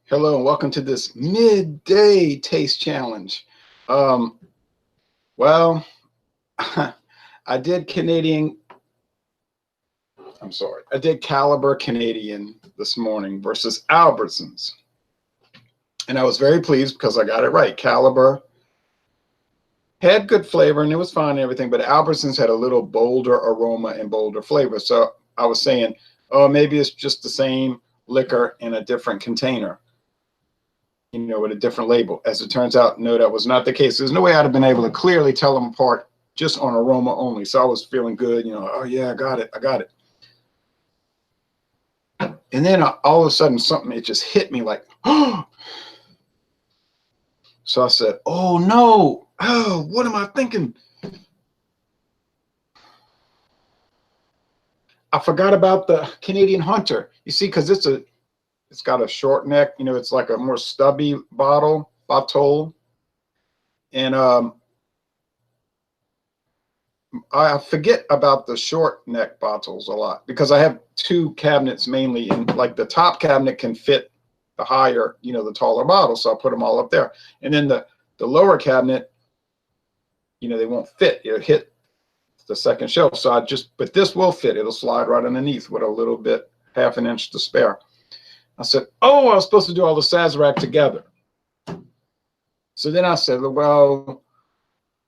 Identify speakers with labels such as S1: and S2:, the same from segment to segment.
S1: Hello and welcome to this midday taste challenge. Um, well, I did I did Caliber Canadian this morning versus Albertsons. And I was very pleased because I got it right. Caliber had good flavor and it was fine and everything, but Albertsons had a little bolder aroma and bolder flavor. So I was saying, oh, maybe it's just the same liquor in a different container, with a different label. As it turns out, no, that was not the case. There's no way I'd have been able to clearly tell them apart just on aroma only. So I was feeling good, oh yeah, I got it. And then all of a sudden it just hit me like, oh. So I said, oh no, oh, what am I thinking? I forgot about the Canadian Hunter. You see, because it's got a short neck, it's like a more stubby bottle. And I forget about the short neck bottles a lot because I have two cabinets mainly, and like the top cabinet can fit the higher, the taller bottle. So I put them all up there. And then the lower cabinet, they won't fit. It'll hit the second shelf. So but this will fit. It'll slide right underneath with a little bit, half an inch to spare. I said, oh, I was supposed to do all the Sazerac together. So then I said, well,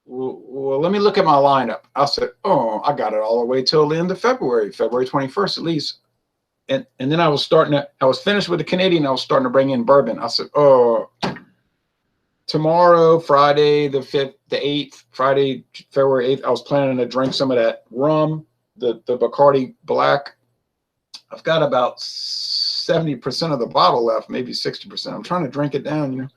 S1: let me look at my lineup. I said, oh, I got it all the way till the end of February 21st at least. And then I was finished with the Canadian. I was starting to bring in bourbon. I said, oh, tomorrow, Friday, the 5th, the 8th, Friday, February 8th, I was planning to drink some of that rum, the Bacardi Black. I've got about 70% of the bottle left, maybe 60%. I'm trying to drink it down,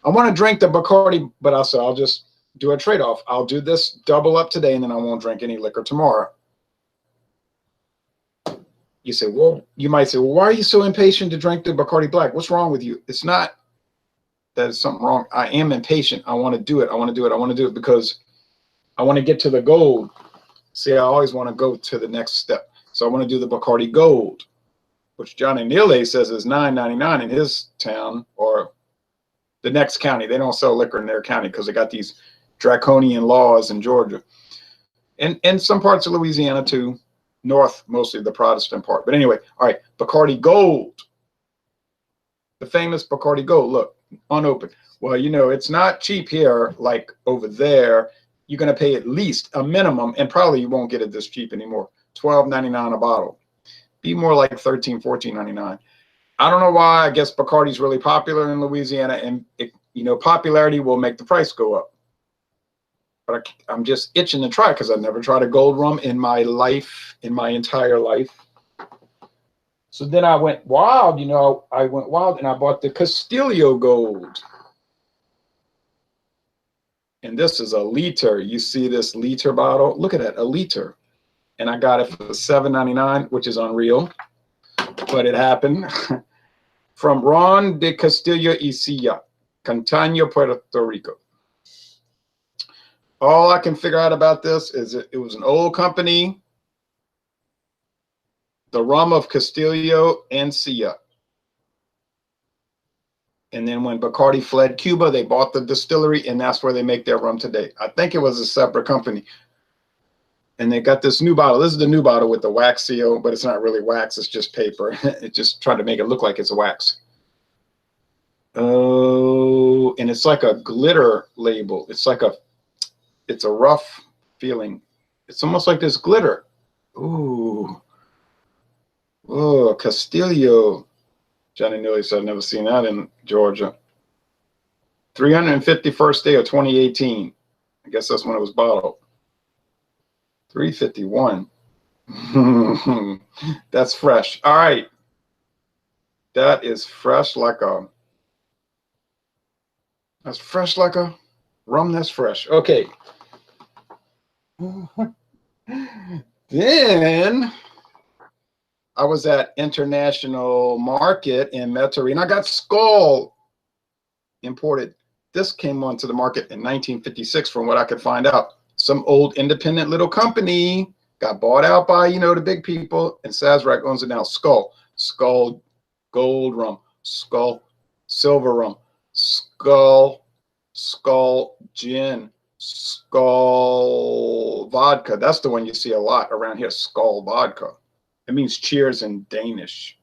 S1: I want to drink the Bacardi, but I said, I'll just do a trade-off. I'll do this double up today, and then I won't drink any liquor tomorrow. You might say, well, why are you so impatient to drink the Bacardi Black? What's wrong with you? It's not that there's something wrong. I am impatient. I want to do it. I want to do it because I want to get to the gold. See, I always want to go to the next step. So I want to do the Bacardi Gold, which Johnny Neely says is $9.99 in his town or the next county. They don't sell liquor in their county because they got these draconian laws in Georgia and some parts of Louisiana too, north, mostly the Protestant part. But anyway, all right, Bacardi Gold, the famous Bacardi Gold. Look, unopened. Well, it's not cheap here like over there. You're going to pay at least a minimum, and probably you won't get it this cheap anymore, $12.99 a bottle. Be more like $13, $14.99. I don't know why. I guess Bacardi's really popular in Louisiana, and popularity will make the price go up. But I'm just itching to try because I've never tried a gold rum in my life, in my entire life. So then I went wild, and I bought the Castillo Gold. And this is a liter. You see this liter bottle? Look at that, a liter. And I got it for $7.99, which is unreal, but it happened. From Ron de Castillo y Silla, Cantano, Puerto Rico. All I can figure out about this is it was an old company, the rum of Castillo and Silla. And then when Bacardi fled Cuba, they bought the distillery, and that's where they make their rum today. I think it was a separate company. And they got this new bottle. This is the new bottle with the wax seal, but it's not really wax. It's just paper. It just tried to make it look like it's wax. Oh, and it's like a glitter label. It's a rough feeling. It's almost like this glitter. Ooh. Oh, Castillo. Johnny Neely said, I've never seen that in Georgia. 351st day of 2018. I guess that's when it was bottled. 351. That's fresh. All right. That is fresh like a rum that's fresh. Okay. Then I was at International Market in Metairie, and I got Skull imported. This came onto the market in 1956 from what I could find out. Some old independent little company got bought out by, the big people, and Sazerac owns it now. Skull Gold Rum. Skull silver rum, Skull gin, Skull vodka. That's the one you see a lot around here, Skull vodka. It means cheers in Danish.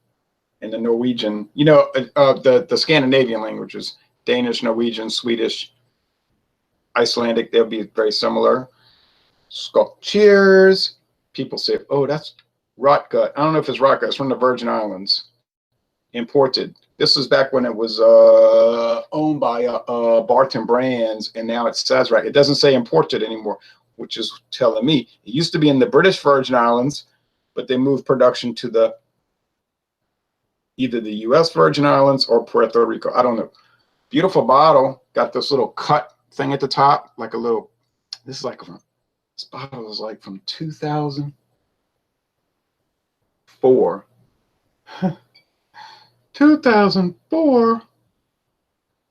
S1: In the Norwegian, you know, the Scandinavian languages, Danish, Norwegian, Swedish, Icelandic, they'll be very similar. Skull. Cheers. People say, oh, that's rot gut. I don't know if it's rot gut. It's from the Virgin Islands. Imported. This was back when it was owned by Barton Brands, and now it's Sazerac. It doesn't say imported anymore, which is telling me it used to be in the British Virgin Islands, but they moved production to either the U.S. Virgin Islands or Puerto Rico. I don't know. Beautiful bottle. Got this little cut thing at the top, like a little. This is like this bottle is like from 2004. 2004.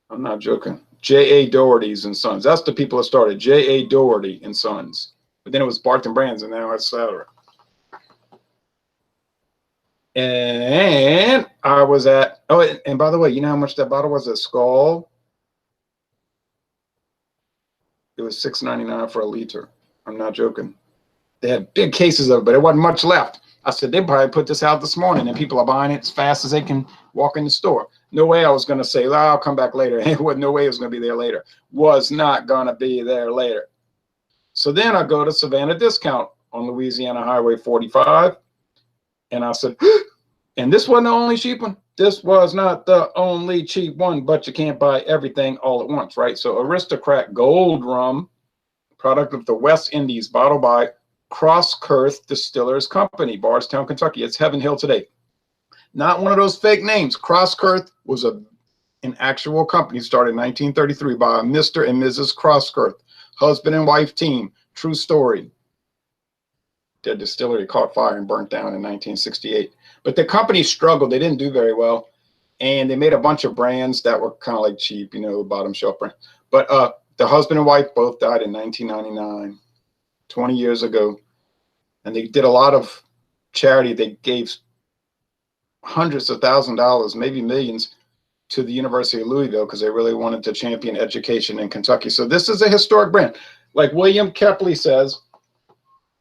S1: I'm not joking. J.A. Doherty's and Sons. That's the people that started. J.A. Doherty and Sons. But then it was Barton Brands, and now it's Sazerac. And I was at, oh, and by the way, you know how much that bottle was at Skull? It was $6.99 for a liter. I'm not joking. They had big cases of it, but there wasn't much left. I said, they probably put this out this morning, and people are buying it as fast as they can walk in the store. No way I was going to say, oh, I'll come back later. No way it was going to be there later. Was not going to be there later. So then I go to Savannah Discount on Louisiana Highway 45, and I said, and this wasn't the only cheap one. This was not the only cheap one, but you can't buy everything all at once, right? So Aristocrat Gold Rum, product of the West Indies, bottled by Crosskirth Distillers Company, Bardstown, Kentucky. It's Heaven Hill today. Not one of those fake names. Crosskirth was an actual company started in 1933 by Mr. and Mrs. Crosskirth, husband and wife team. True story. Their distillery caught fire and burnt down in 1968. But the company struggled. They didn't do very well. And they made a bunch of brands that were kind of like cheap, you know, bottom shelf brand. But the husband and wife both died in 1999, 20 years ago. And they did a lot of charity. They gave hundreds of thousands of dollars, maybe millions, to the University of Louisville because they really wanted to champion education in Kentucky. So this is a historic brand. Like William Kepley says,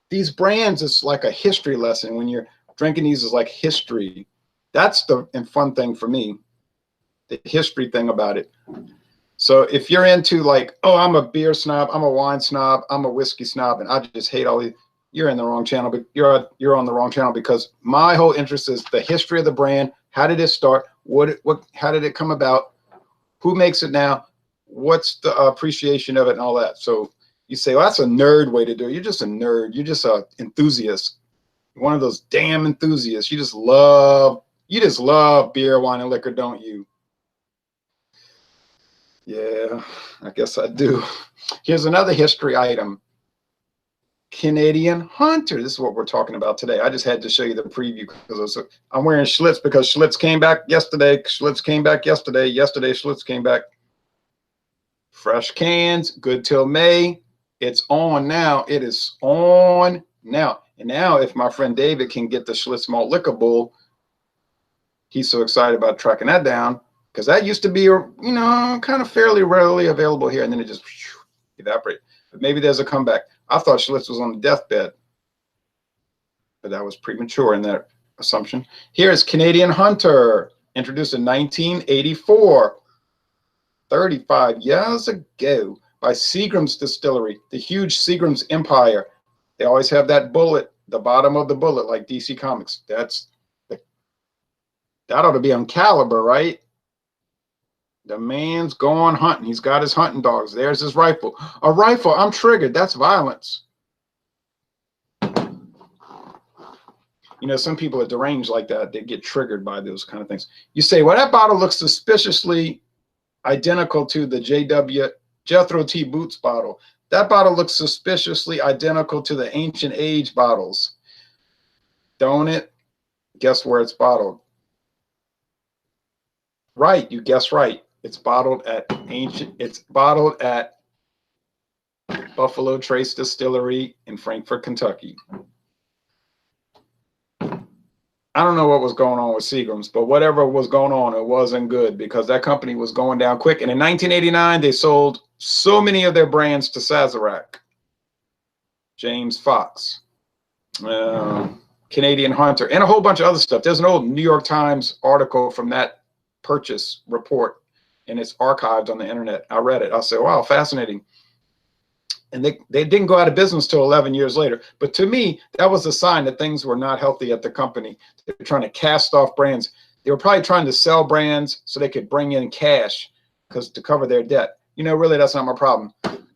S1: these brands is like a history lesson. When you're drinking these is like history. That's the fun thing for me, the history thing about it. So if you're into like, oh, I'm a beer snob, I'm a wine snob, I'm a whiskey snob, and I just hate all these, you're in the wrong channel. But you're on the wrong channel, because my whole interest is the history of the brand. How did it start? How did it come about? Who makes it now? What's the appreciation of it and all that? So you say, well, that's a nerd way to do it. You're just a nerd. You're just an enthusiast. One of those damn enthusiasts. You just love beer, wine, and liquor, don't you? Yeah, I guess I do. Here's another history item. Canadian Hunter. This is what we're talking about today. I just had to show you the preview because I'm wearing Schlitz because Schlitz came back yesterday. Schlitz came back yesterday. Yesterday, Schlitz came back. Fresh cans, good till May. It's on now. It is on now. And now, if my friend David can get the Schlitz Malt Liquor Bull, he's so excited about tracking that down, because that used to be, you know, kind of fairly rarely available here, and then it just evaporated. But maybe there's a comeback. I thought Schlitz was on the deathbed, but that was premature in that assumption. Here's Canadian Hunter, introduced in 1984, 35 years ago, by Seagram's Distillery, the huge Seagram's empire. They always have that bullet, the bottom of the bullet, like DC Comics. That ought to be on caliber, right? The man's going hunting. He's got his hunting dogs. There's his rifle. A rifle. I'm triggered. That's violence. You know, some people are deranged like that. They get triggered by those kind of things. You say, well, that bottle looks suspiciously identical to the JW Jethro T. Boots bottle. That bottle looks suspiciously identical to the Ancient Age bottles. Don't it? Guess where it's bottled? Right, you guessed right. It's bottled at Buffalo Trace Distillery in Frankfort, Kentucky. I don't know what was going on with Seagram's, but whatever was going on, it wasn't good because that company was going down quick. And in 1989, they sold so many of their brands to Sazerac, James Fox, Canadian Hunter, and a whole bunch of other stuff. There's an old New York Times article from that purchase report, and it's archived on the internet. I read it. I said, wow, fascinating. And they didn't go out of business till 11 years later. But to me, that was a sign that things were not healthy at the company. They were trying to cast off brands. They were probably trying to sell brands so they could bring in cash to cover their debt. You know, really, that's not my problem.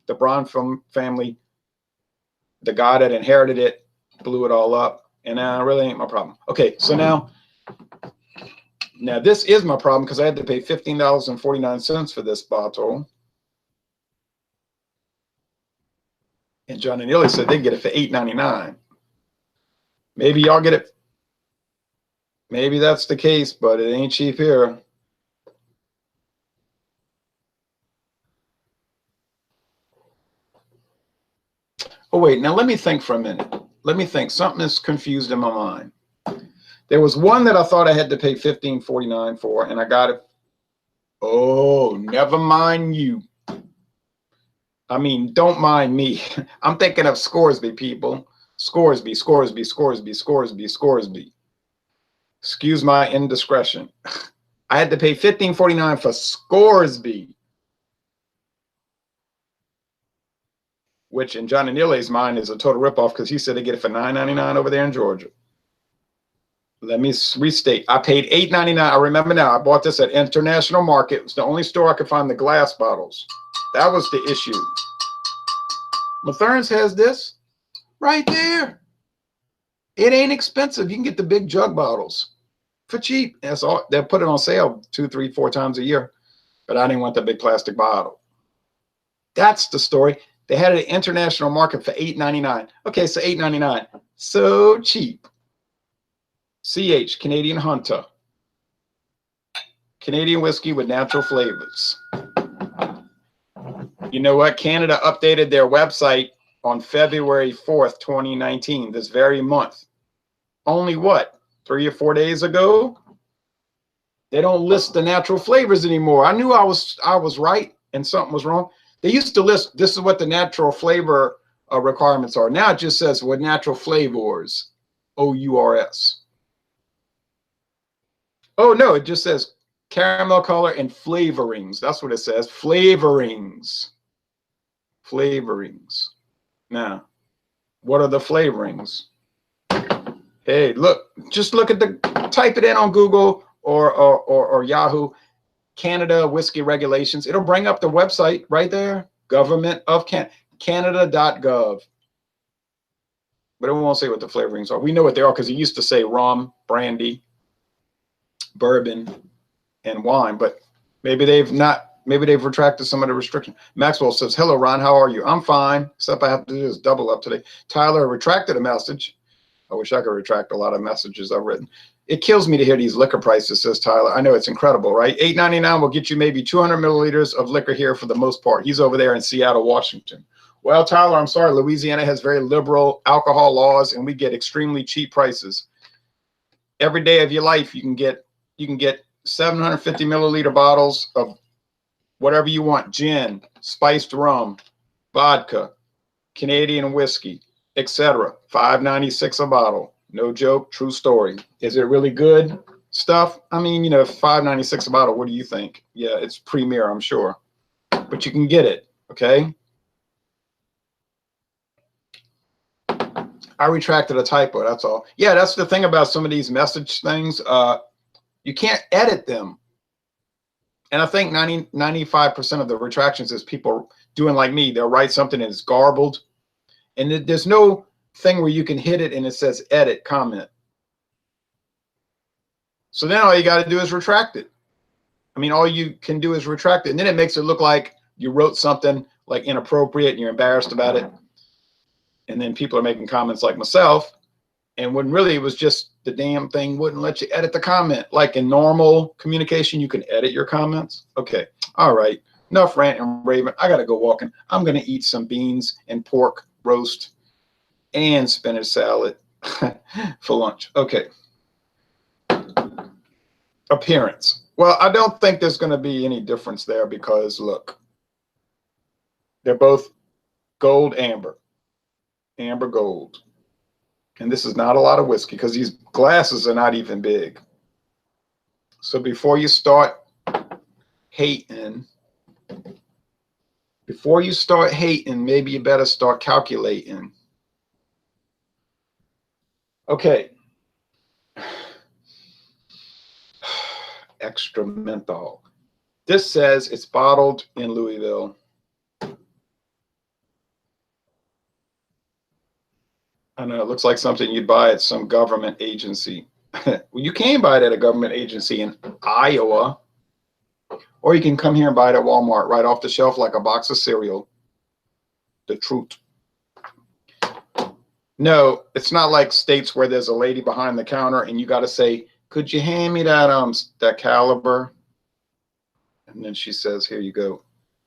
S1: The Braun family, the guy that inherited it, blew it all up. And really ain't my problem. Okay, so now this is my problem because I had to pay $15.49 for this bottle. And John and Illy said they get it for $8.99. Maybe y'all get it. Maybe that's the case, but it ain't cheap here. Oh, wait. Now, let me think for a minute. Let me think. Something is confused in my mind. There was one that I thought I had to pay $15.49 for, and I got it. Oh, never mind you. I mean, don't mind me. I'm thinking of Scoresby, people. Scoresby. Excuse my indiscretion. I had to pay $15.49 for Scoresby, which in John and Illy's mind is a total ripoff because he said they get it for $9.99 over there in Georgia. Let me restate. I paid $8.99. I remember now. I bought this at International Market. It was the only store I could find the glass bottles. That was the issue. Mathern's has this right there. It ain't expensive. You can get the big jug bottles for cheap. That's all. They'll put it on sale 2, 3, 4 times a year. But I didn't want the big plastic bottle. That's the story. They had it at International Market for $8.99. Okay, so $8.99. So cheap. CH, Canadian Hunter. Canadian whiskey with natural flavors. You know what? Canada updated their website on February 4th, 2019, this very month. Only what? 3 or 4 days ago? They don't list the natural flavors anymore. I knew I was right and something was wrong. They used to list, this is what the natural flavor requirements are. Now it just says with natural flavors, OURS. Oh, no, it just says caramel color and flavorings. That's what it says. Flavorings. Flavorings. Now, what are the flavorings? Hey, look, just look at type it in on Google or Yahoo, Canada whiskey regulations. It'll bring up the website right there. Government of Canada.gov. But it won't say what the flavorings are. We know what they are because it used to say rum, brandy, bourbon, and wine, but maybe they've retracted some of the restrictions. Maxwell says, hello, Ron, how are you? I'm fine, except I have to do this double up today. Tyler retracted a message. I wish I could retract a lot of messages I've written. It kills me to hear these liquor prices, says Tyler. I know it's incredible, right? $8.99 will get you maybe 200 milliliters of liquor here for the most part. He's over there in Seattle, Washington. Well, Tyler, I'm sorry. Louisiana has very liberal alcohol laws, and we get extremely cheap prices. Every day of your life, you can get 750 milliliter bottles of whatever you want: gin, spiced rum, vodka, Canadian whiskey, etc. $5.96 a bottle. No joke, true story. Is it really good stuff? I mean, you know, $5.96 a bottle. What do you think? Yeah, it's premier, I'm sure, but you can get it. Okay. I retracted a typo. That's all. Yeah, that's the thing about some of these message things. You can't edit them. And I think 95% of the retractions is people doing like me. They'll write something and it's garbled. And there's no thing where you can hit it and it says edit comment. So then all you got to do is retract it. I mean, all you can do is retract it. And then it makes it look like you wrote something like inappropriate and you're embarrassed about it. And then people are making comments like myself. And when really it was just the damn thing wouldn't let you edit the comment. Like in normal communication, you can edit your comments. Okay. All right. Enough rant and raving. I got to go walking. I'm going to eat some beans and pork roast and spinach salad for lunch. Okay. Appearance. Well, I don't think there's going to be any difference there because look, they're both gold amber, amber gold. And this is not a lot of whiskey because these glasses are not even big. So before you start hating, maybe you better start calculating. Okay. Extra menthol. This says it's bottled in Louisville. I know it looks like something you'd buy at some government agency. Well, you can buy it at a government agency in Iowa, or you can come here and buy it at Walmart right off the shelf like a box of cereal. The truth. No, it's not like states where there's a lady behind the counter and you got to say, "Could you hand me that caliber?" And then she says, "Here you go."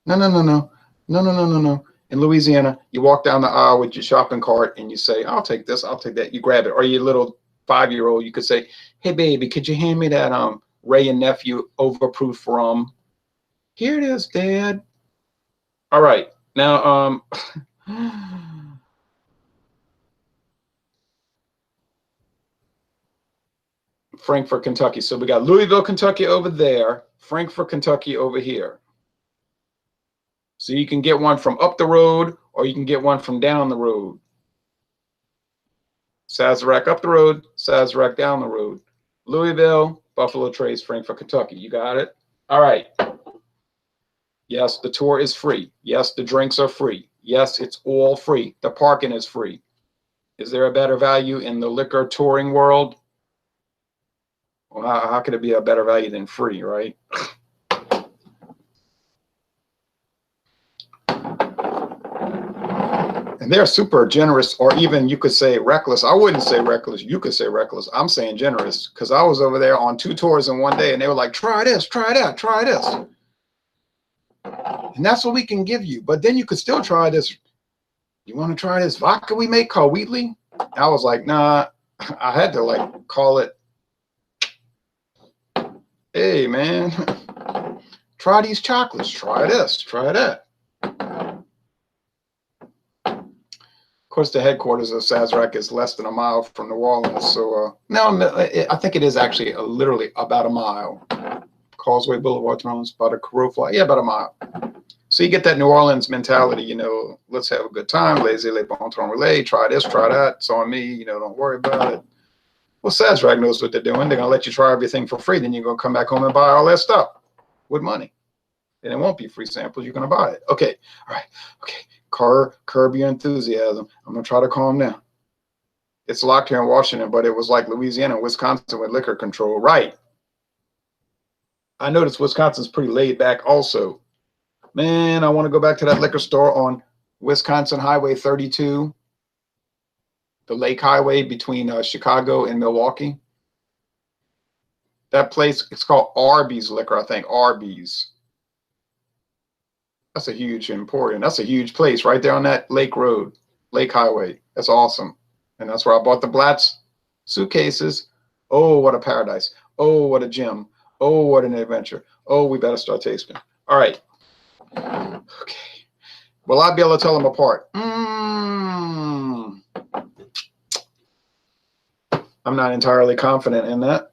S1: No, no, no, no, no, no, no, no, no. In Louisiana, you walk down the aisle with your shopping cart and you say, "I'll take this, I'll take that." You grab it. Or your little 5-year-old, you could say, "Hey, baby, could you hand me that Ray and Nephew overproof rum?" "Here it is, Dad." All right. Now, Frankfort, Kentucky. So we got Louisville, Kentucky over there, Frankfort, Kentucky over here. So you can get one from up the road or you can get one from down the road. Sazerac up the road, Sazerac down the road. Louisville, Buffalo Trace, Frankfort, Kentucky. You got it? All right. Yes, the tour is free. Yes, the drinks are free. Yes, it's all free. The parking is free. Is there a better value in the liquor touring world? Well, how could it be a better value than free, right? And they're super generous, or even you could say reckless. I wouldn't say reckless. You could say reckless. I'm saying generous because I was over there on 2 tours in one day and they were like, "Try this, try that, try this." And that's what we can give you. But then you could still try this. "You want to try this vodka we make called Wheatley?" I was like, nah. I had to like call it, "Hey, man, try these chocolates. Try this, try that." Of course, the headquarters of Sazerac is less than a mile from New Orleans. So, no, I think it is actually literally about a mile. Causeway Boulevard, Toronto, about a crow fly. Yeah, about a mile. So you get that New Orleans mentality, you know, let's have a good time. Laissez les bon temps relais. Try this, try that. It's on me, you know, don't worry about it. Well, Sazerac knows what they're doing. They're going to let you try everything for free. Then you're going to come back home and buy all that stuff with money. And it won't be free samples. You're going to buy it. Okay. All right. Okay. Curb your enthusiasm. I'm going to try to calm down. It's locked here in Washington, but it was like Louisiana and Wisconsin with liquor control. Right. I noticed Wisconsin's pretty laid back also. Man, I want to go back to that liquor store on Wisconsin Highway 32, the Lake Highway between Chicago and Milwaukee. That place, it's called Arby's Liquor, I think. Arby's. That's a huge emporium. That's a huge place right there on that Lake Road, Lake Highway. That's awesome. And that's where I bought the Blatz suitcases. Oh, what a paradise. Oh, what a gem. Oh, what an adventure. Oh, we better start tasting. All right. Okay. Will I be able to tell them apart? I'm not entirely confident in that.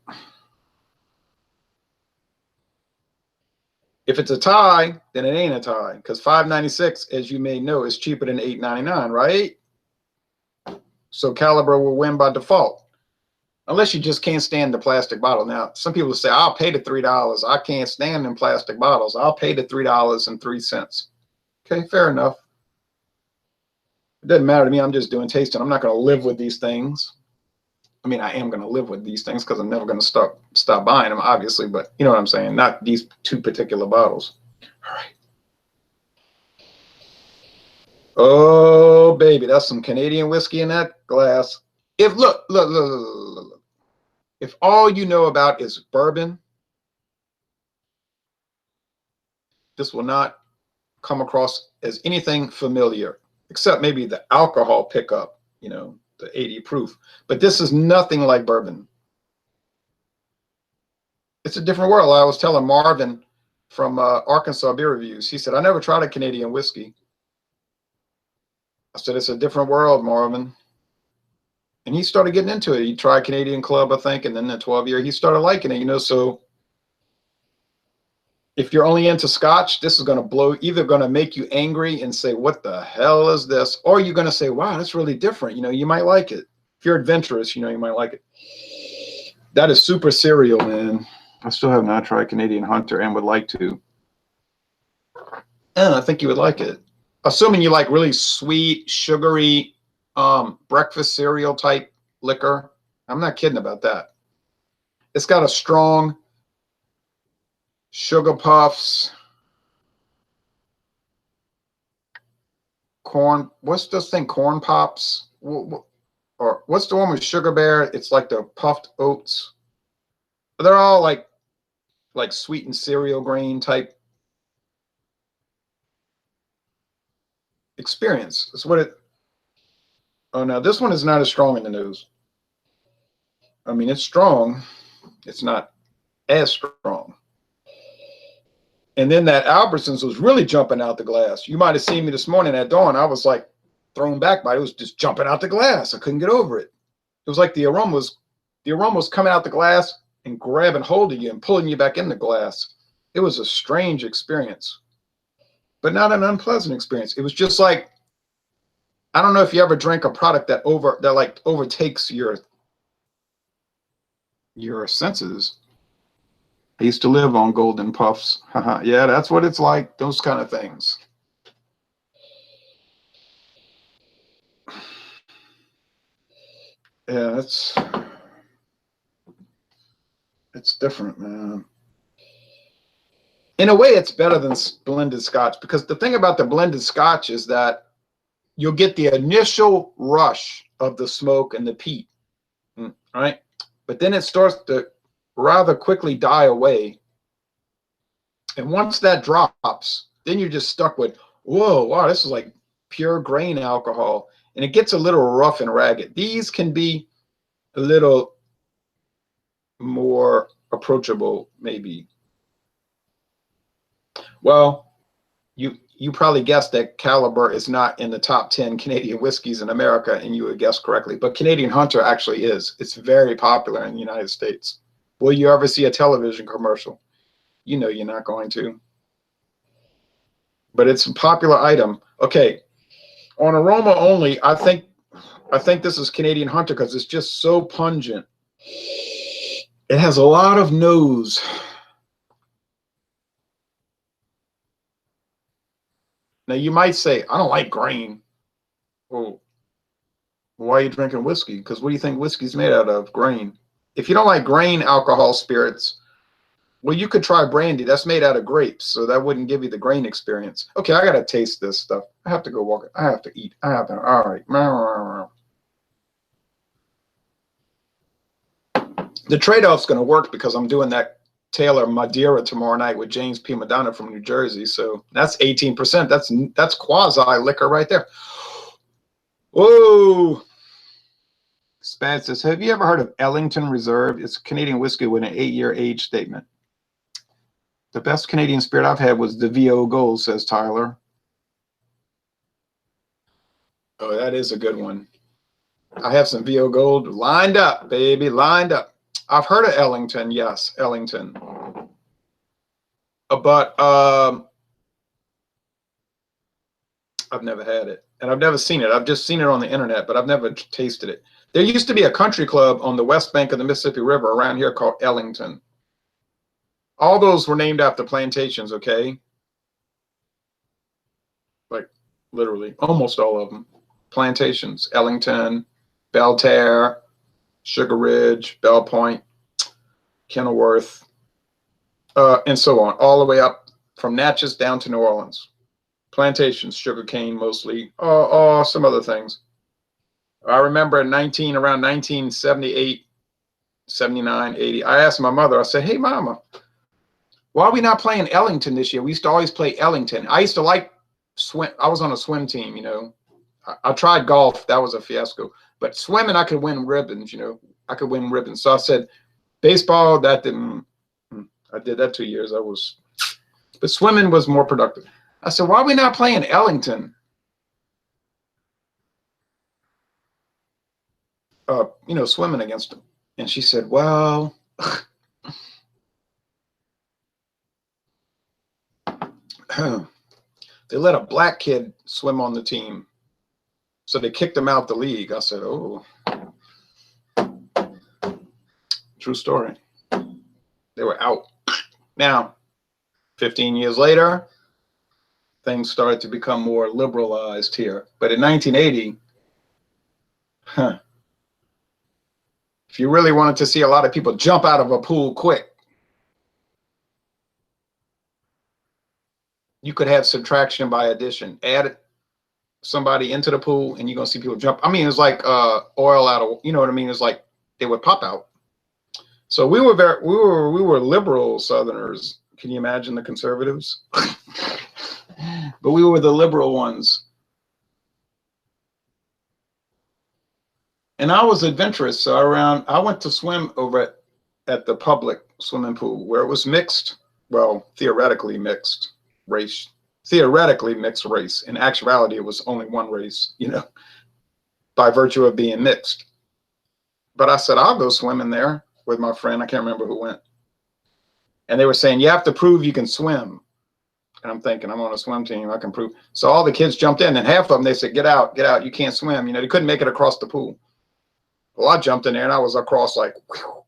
S1: If it's a tie, then it ain't a tie, because $5.96, as you may know, is cheaper than $8.99, right? So Caliber will win by default, unless you just can't stand the plastic bottle. Now, some people say, "I'll pay the $3. I can't stand them plastic bottles. I'll pay the $3.03. Okay, fair enough. It doesn't matter to me. I'm just doing tasting. I'm not going to live with these things. I mean, I am going to live with these things because I'm never going to stop buying them, obviously. But you know what I'm saying? Not these 2 particular bottles. All right. Oh, baby, that's some Canadian whiskey in that glass. Look. If all you know about is bourbon, this will not come across as anything familiar, except maybe the alcohol pickup, you know, the 80 proof. But this is nothing like bourbon. It's a different world. I was telling Marvin from Arkansas Beer Reviews. He said, I never tried a Canadian whiskey. I said, it's a different world, Marvin. And he started getting into it. He tried Canadian Club, I think, and then the 12-year, he started liking it, you know. So if you're only into Scotch, this is going to blow, either going to make you angry and say, what the hell is this? Or you're going to say, wow, that's really different. You know, you might like it. If you're adventurous, you know, you might like it. That is super cereal, man. I still have not tried Canadian Hunter and would like to. And I think you would like it. Assuming you like really sweet, sugary, breakfast cereal type liquor. I'm not kidding about that. It's got a strong sugar puffs, corn. What's this thing? Corn pops? Or what's the one with sugar bear? It's like the puffed oats. They're all like sweetened cereal grain type experience. That's what it. Oh, now this one is not as strong in the nose. I mean, it's strong. It's not as strong. And then that Albertsons was really jumping out the glass. You might have seen me this morning at dawn. I was like thrown back by it. It was just jumping out the glass. I couldn't get over it. It was like the aroma was coming out the glass and grabbing hold of you and pulling you back in the glass. It was a strange experience, but not an unpleasant experience. It was just like, I don't know if you ever drank a product that like overtakes your senses. I used to live on Golden Puffs. Yeah, that's what it's like. Those kind of things. Yeah, it's different, man. In a way, it's better than blended Scotch, because the thing about the blended Scotch is that you'll get the initial rush of the smoke and the peat, right? But then it starts to rather quickly die away. And once that drops, then you're just stuck with, whoa, wow, this is like pure grain alcohol. And it gets a little rough and ragged. These can be a little more approachable, maybe. Well, you probably guessed that Caliber is not in the top 10 Canadian whiskeys in America, and you would guess correctly. But Canadian Hunter actually is. It's very popular in the United States. Will you ever see a television commercial? You know you're not going to. But it's a popular item. Okay, on aroma only, I think this is Canadian Hunter because it's just so pungent. It has a lot of nose. Now you might say, I don't like grain. Well, why are you drinking whiskey? Because what do you think whiskey's made out of? Grain. If you don't like grain alcohol spirits, well, you could try brandy. That's made out of grapes, so that wouldn't give you the grain experience. Okay, I gotta taste this stuff. I have to go walk. I have to eat. I have to. All right. The trade-off's going to work because I'm doing that Taylor Madeira tomorrow night with James P. Madonna from New Jersey. So that's 18%. That's quasi liquor right there. Whoa. Spad says, have you ever heard of Ellington Reserve? It's a Canadian whiskey with an 8-year age statement. The best Canadian spirit I've had was the VO Gold, says Tyler. Oh, that is a good one. I have some VO Gold lined up, baby, lined up. I've heard of Ellington, yes, Ellington. But I've never had it, and I've never seen it. I've just seen it on the internet, but I've never tasted it. There used to be a country club on the west bank of the Mississippi River around here called Ellington. All those were named after plantations, okay? Like literally, almost all of them. Plantations, Ellington, Belterre, Sugar Ridge, Bell Point, Kenilworth, and so on, all the way up from Natchez down to New Orleans. Plantations, sugarcane mostly, some other things. I remember around 1978, 79, 80, I asked my mother, I said, hey, Mama, why are we not playing Ellington this year? We used to always play Ellington. I used to like swim. I was on a swim team, you know. I tried golf. That was a fiasco. But swimming, I could win ribbons, you know. I could win ribbons. So I said, baseball, that didn't. I did that 2 years. But swimming was more productive. I said, why are we not playing Ellington? You know, swimming against them. And she said, well, they let a black kid swim on the team. So they kicked him out the league. I said, oh, true story. They were out. Now, 15 years later, things started to become more liberalized here. But in 1980, if you really wanted to see a lot of people jump out of a pool quick, you could have subtraction by addition. Add somebody into the pool and you're going to see people jump. I mean, it's like oil out of, you know what I mean? It's like they would pop out. So we were liberal Southerners. Can you imagine the conservatives? But we were the liberal ones. And I was adventurous. So I went to swim over at the public swimming pool where it was mixed. Well, theoretically mixed race. Theoretically mixed race. In actuality, it was only one race, you know, by virtue of being mixed. But I said, I'll go swimming there with my friend. I can't remember who went. And they were saying, you have to prove you can swim. And I'm thinking, I'm on a swim team. I can prove. So all the kids jumped in, and half of them, they said, get out, you can't swim. You know, they couldn't make it across the pool. Well, I jumped in there, and I was across like, whew.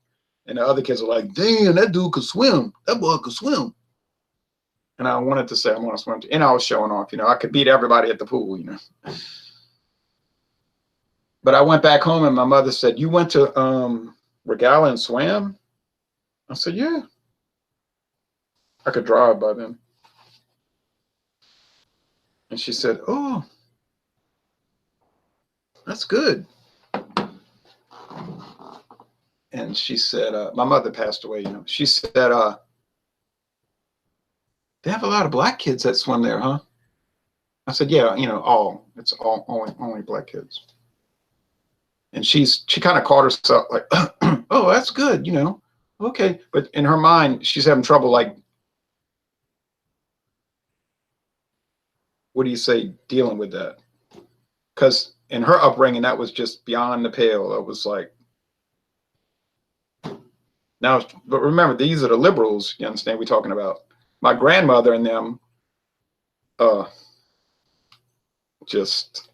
S1: And the other kids were like, damn, that dude could swim. That boy could swim. And I wanted to say, I'm on a swim team. And I was showing off, you know, I could beat everybody at the pool, you know. But I went back home, and my mother said, you went to Regalia and swam? I said, yeah. I could drive by then. And she said, oh, that's good. And she said, my mother passed away, you know. She said, they have a lot of black kids that swim there, huh? I said, yeah, you know, it's only black kids. And she kind of caught herself like, oh, that's good, you know, okay. But in her mind, she's having trouble, like, what do you say, dealing with that? Because in her upbringing, that was just beyond the pale. It was like, now, but remember, these are the liberals, you understand, we're talking about. My grandmother and them, just,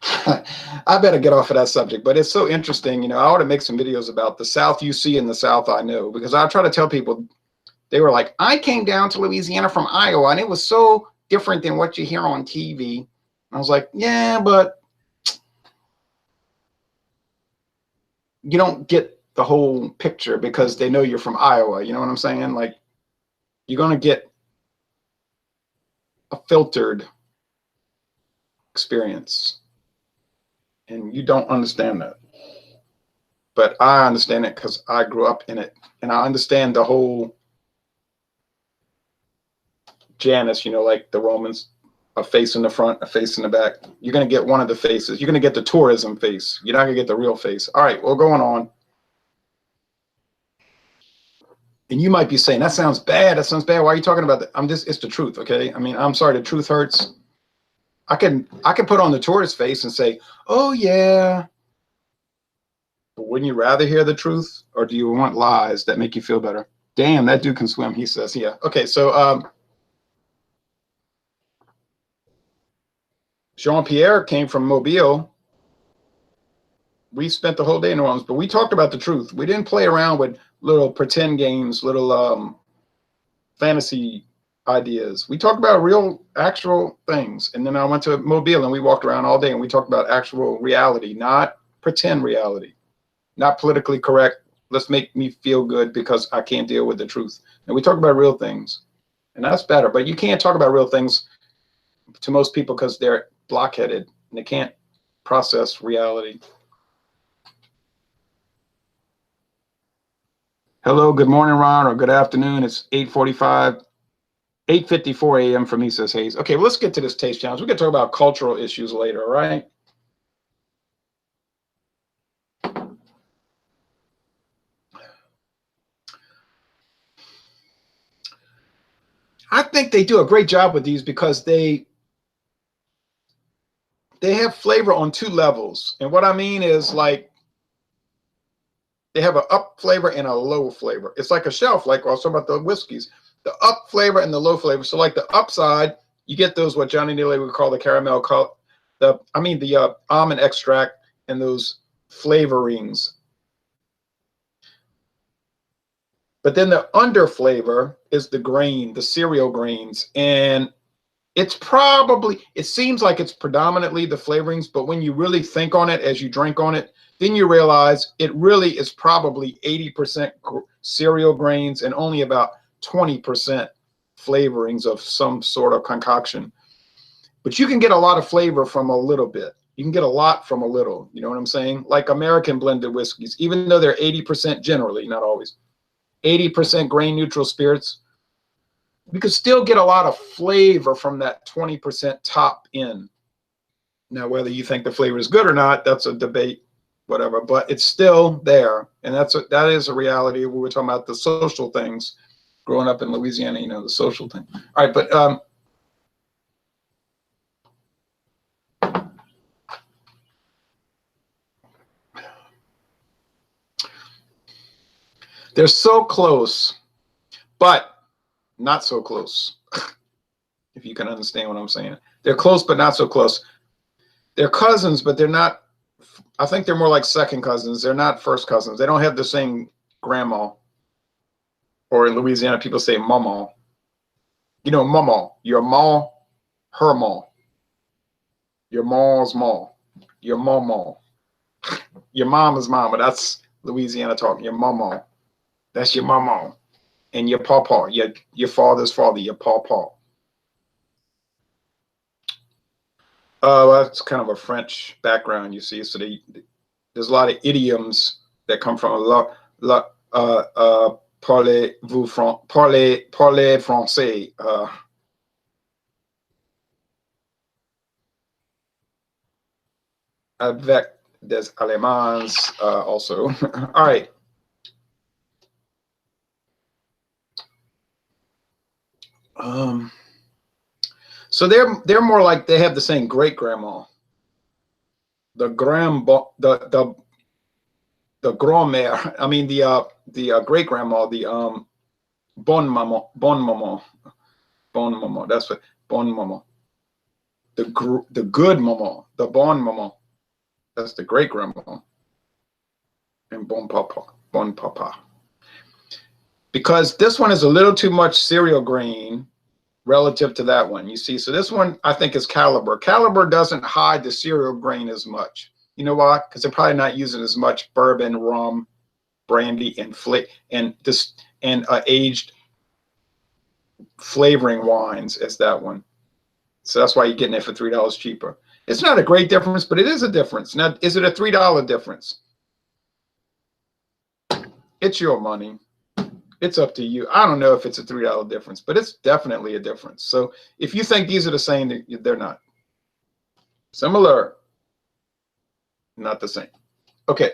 S1: I better get off of that subject, but it's so interesting. You know, I ought to make some videos about the South you see and the South I know, because I try to tell people, they were like, I came down to Louisiana from Iowa, and it was so different than what you hear on TV. And I was like, yeah, but you don't get the whole picture because they know you're from Iowa. You know what I'm saying? Like, you're going to get a filtered experience, and you don't understand that. But I understand it because I grew up in it, and I understand the whole Janus, you know, like the Romans, a face in the front, a face in the back. You're going to get one of the faces. You're going to get the tourism face. You're not going to get the real face. All right, well, going on. And you might be saying, that sounds bad. That sounds bad. Why are you talking about that? It's the truth, okay? I mean, I'm sorry, the truth hurts. I can put on the tourist face and say, oh, yeah. But wouldn't you rather hear the truth, or do you want lies that make you feel better? Damn, that dude can swim, he says. Yeah. Okay, so Jean-Pierre came from Mobile. We spent the whole day in New Orleans, but we talked about the truth. We didn't play around with little pretend games, little fantasy ideas. We talked about real, actual things. And then I went to Mobile, and we walked around all day, and we talked about actual reality, not pretend reality, not politically correct. Let's make me feel good because I can't deal with the truth. And we talk about real things, and that's better. But you can't talk about real things to most people because they're blockheaded and they can't process reality. Hello, good morning, Ron, or good afternoon. It's 8:54 a.m. for me, says Hayes. Okay, well, let's get to this taste challenge. We can talk about cultural issues later, all right? I think they do a great job with these because they have flavor on two levels. And what I mean is, like, they have an up flavor and a low flavor. It's like a shelf, like I was talking about the whiskeys. The up flavor and the low flavor. So like the upside, you get those, what Johnny Neely would call the caramel, the almond extract and those flavorings. But then the under flavor is the grain, the cereal grains. And it's probably, it seems like it's predominantly the flavorings, but when you really think on it, as you drink on it, then you realize it really is probably 80% cereal grains and only about 20% flavorings of some sort of concoction. But you can get a lot of flavor from a little bit. You can get a lot from a little, you know what I'm saying? Like American blended whiskeys, even though they're 80% generally, not always, 80% grain neutral spirits, we could still get a lot of flavor from that 20% top end. Now, whether you think the flavor is good or not, that's a debate, whatever, but it's still there. And that is a reality. We were talking about the social things growing up in Louisiana, you know, the social thing. All right, but they're so close, but not so close. If you can understand what I'm saying. They're close, but not so close. They're cousins, but they're not, I think they're more like second cousins. They're not first cousins. They don't have the same grandma. Or in Louisiana, people say mama. You know, mama. Your ma, her ma. Your ma's ma. Your mama. Your mama's mama. That's Louisiana talking. Your mama. That's your mama. And your pawpaw. Your father's father. Your pawpaw. That's kind of a French background, you see. So there's a lot of idioms that come from parlez-vous parlez français. Avec des Allemands also. All right. So they're more like they have the same great grandma. The grand-mère, I mean the great grandma, the bonne maman. That's what bonne maman. The good maman, the bonne maman. That's the great grandma. And bon papa. Because this one is a little too much cereal grain relative to that one, you see. So this one, I think, is Caliber. Caliber doesn't hide the cereal grain as much. You know why? Because they're probably not using as much bourbon, rum, brandy, and aged flavoring wines as that one. So that's why you're getting it for $3 cheaper. It's not a great difference, but it is a difference. Now, is it a $3 difference? It's your money. It's up to you. I don't know if it's a $3 difference, but it's definitely a difference. So if you think these are the same, they're not. Similar, not the same. Okay.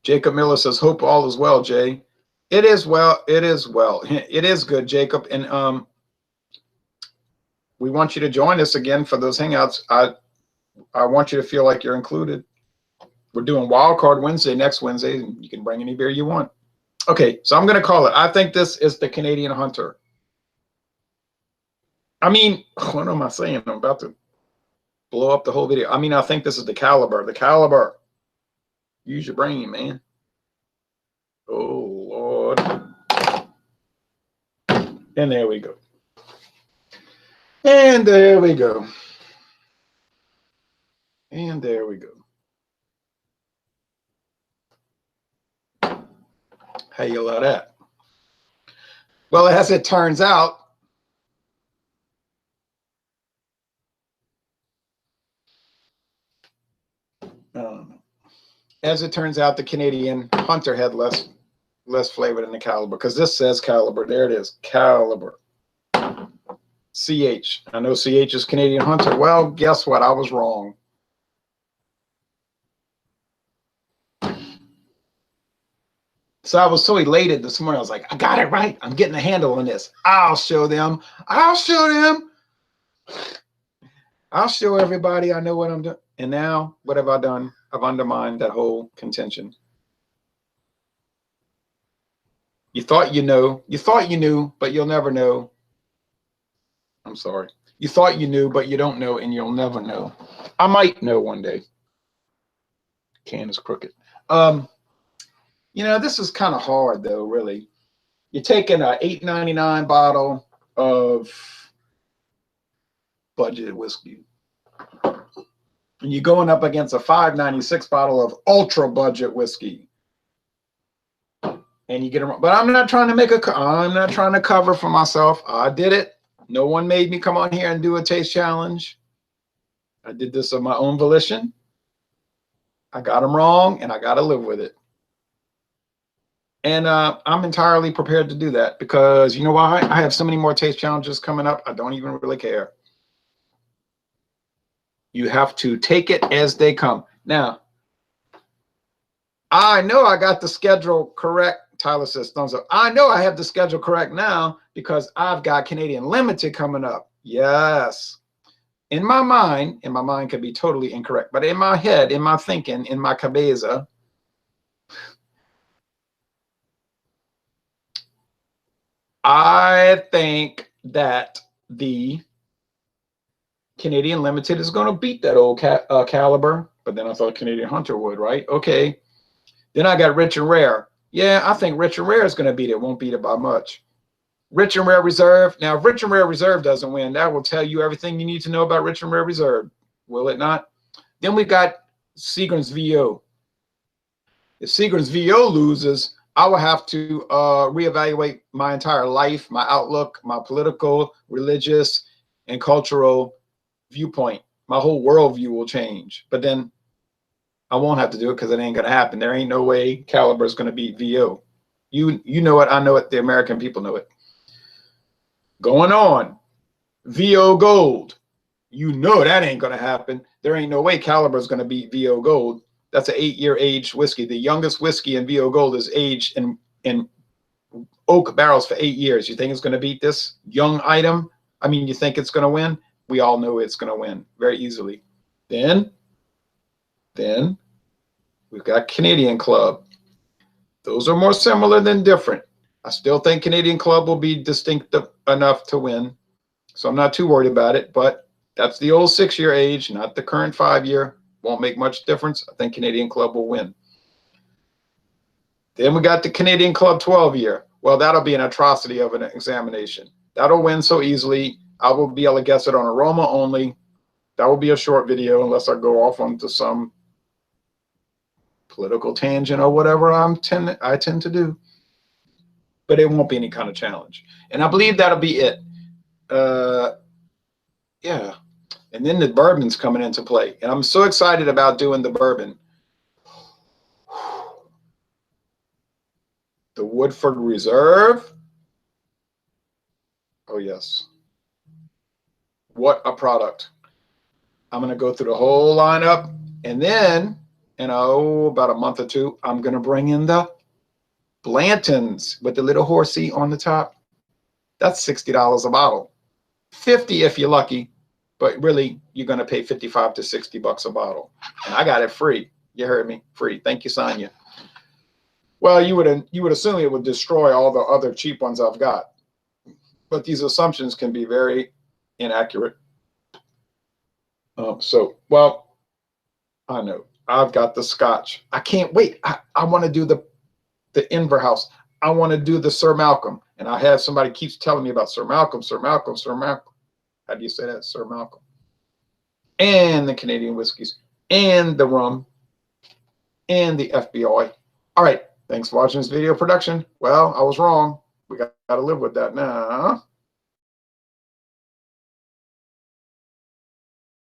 S1: Jacob Miller says, hope all is well, Jay. It is well. It is well. It is good, Jacob. And we want you to join us again for those hangouts. I want you to feel like you're included. We're doing Wild Card Wednesday next Wednesday. You can bring any beer you want. Okay, so I'm going to call it. I think this is the Canadian Hunter. I mean, what am I saying? I'm about to blow up the whole video. I mean, I think this is the Caliber. The Caliber. Use your brain, man. Oh, Lord. And there we go. And there we go. And there we go. How you love that? Well, as it turns out, the Canadian Hunter had less flavor than the Caliber, because this says Caliber. There it is, Caliber. CH. I know CH is Canadian Hunter. Well, guess what? I was wrong. So I was so elated this morning. I was like, I got it right. I'm getting a handle on this. I'll show them. I'll show them. I'll show everybody I know what I'm doing. And now, what have I done? I've undermined that whole contention. You thought you know. You thought you knew, but you'll never know. I'm sorry. You thought you knew, but you don't know, and you'll never know. I might know one day. Can is crooked. You know, this is kind of hard, though, really. You're taking a $8.99 bottle of budget whiskey, and you're going up against a $5.96 bottle of ultra budget whiskey, and you get them. But I'm not trying to make I'm not trying to cover for myself. I did it. No one made me come on here and do a taste challenge. I did this of my own volition. I got them wrong, and I got to live with it. And I'm entirely prepared to do that because you know why? I have so many more taste challenges coming up. I don't even really care. You have to take it as they come. Now, I know I got the schedule correct. Tyler says thumbs up. I know I have the schedule correct now because I've got Canadian Limited coming up. Yes. In my mind could be totally incorrect, but in my head, in my thinking, in my cabeza, I think that the Canadian Limited is going to beat that old Caliber, but then I thought Canadian Hunter would, right? Okay. Then I got Rich and Rare. Yeah, I think Rich and Rare is going to beat it. Won't beat it by much. Rich and Rare Reserve. Now, if Rich and Rare Reserve doesn't win, that will tell you everything you need to know about Rich and Rare Reserve. Will it not? Then we got Seagram's VO. If Seagram's VO loses, I will have to reevaluate my entire life, my outlook, my political, religious, and cultural viewpoint. My whole worldview will change. But then I won't have to do it because it ain't going to happen. There ain't no way Caliber is going to beat VO. You know it. I know it. The American people know it. Going on. VO Gold. You know that ain't going to happen. There ain't no way Caliber is going to beat VO Gold. That's an 8-year aged whiskey. The youngest whiskey in VO Gold is aged in oak barrels for 8 years. You think it's going to beat this young item? I mean, you think it's going to win? We all know it's going to win very easily. Then we've got Canadian Club. Those are more similar than different. I still think Canadian Club will be distinctive enough to win. So I'm not too worried about it, but that's the old 6-year age, not the current 5-year. Won't make much difference. I think Canadian Club will win. Then we got the Canadian Club 12-year. Well, that'll be an atrocity of an examination. That'll win so easily. I will be able to guess it on aroma only. That will be a short video unless I go off onto some political tangent or whatever I tend to do. But it won't be any kind of challenge. And I believe that'll be it. Yeah. And then the bourbon's coming into play. And I'm so excited about doing the bourbon. The Woodford Reserve. Oh, yes. What a product. I'm going to go through the whole lineup. And then, in about a month or two, I'm going to bring in the Blantons with the little horsey on the top. That's $60 a bottle. $50 if you're lucky. But really, you're going to pay $55 to $60 a bottle. And I got it free. You heard me? Free. Thank you, Sonia. Well, you would assume it would destroy all the other cheap ones I've got. But these assumptions can be very inaccurate. Well, I know. I've got the Scotch. I can't wait. I want to do the Inverhouse. I want to do the Sir Malcolm. And I have somebody keeps telling me about Sir Malcolm, Sir Malcolm, Sir Malcolm. How do you say that? Sir Malcolm. And the Canadian whiskeys. And the rum. And the FBI. All right. Thanks for watching this video production. Well, I was wrong. We got to live with that now.